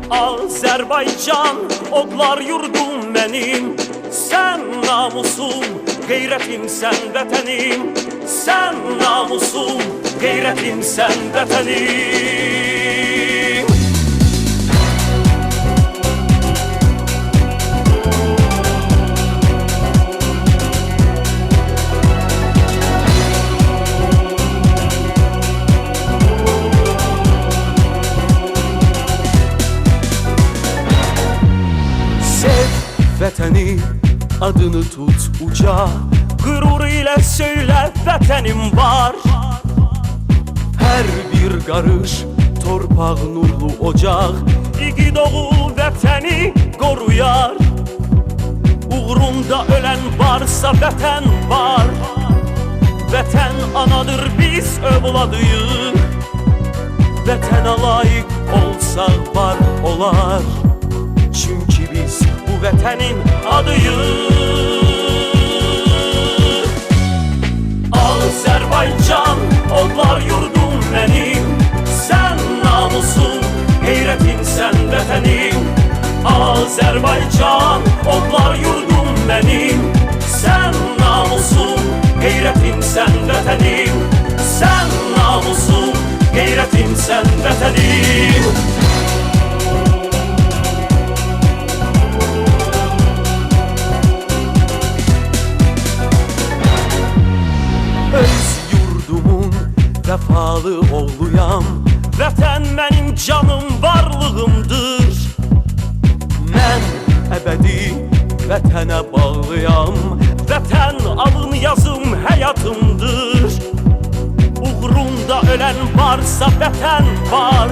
Azərbaycan, odlar yurdum mənim. Sən namusum, qeyrətimsən vətənim. Sən namusum, qeyrətimsən vətənim. Vətəni, adını tut uca, Qürur ilə söylə vətənim var. Hər bir qarış torpaq nurlu ocaq, İgid oğul vətəni qoruyar. Uğrunda ölən varsa vətən var. Vətən anadır, biz övladıyıq. Vətənə layiq olsaq var olar. Çünki biz bu vətənin adıyıq. Azərbaycan, odlar yurdum mənim. Sən namusum, qeyrətimsən vətənim. Azərbaycan, odlar yurdum mənim. Sən namusum, qeyrətimsən vətənim. Sən namusum, qeyrətimsən vətənim. Öz yurdumun vəfalı oğluyam. Vətən mənim canım, varlığımdır. Mən əbədi vətənə bağlıyam. Vətən alın yazım həyatımdır. Uğrunda ölən varsa vətən var.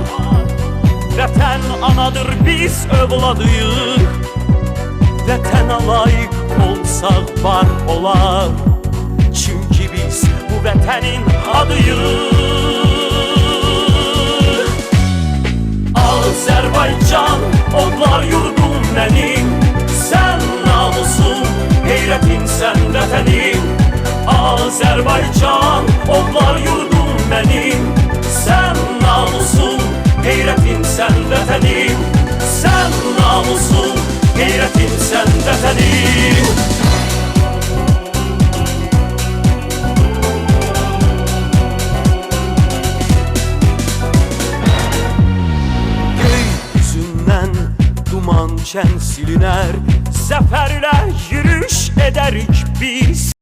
Vətən anadır, biz övladıyıq. Vətənə layiq olsaq var olar. Çünki biz bu vətənin adıyıq. Azərbaycan, odlar yurdum mənim. Sən namusum, qeyrətimsən vətənim. Azərbaycan, odlar yurdum mənim. Sən namusum, qeyrətimsən vətənim. Sən namusum, qeyrətimsən vətənim. Duman çən silinər, Zəfərlə yürüş edərik biz.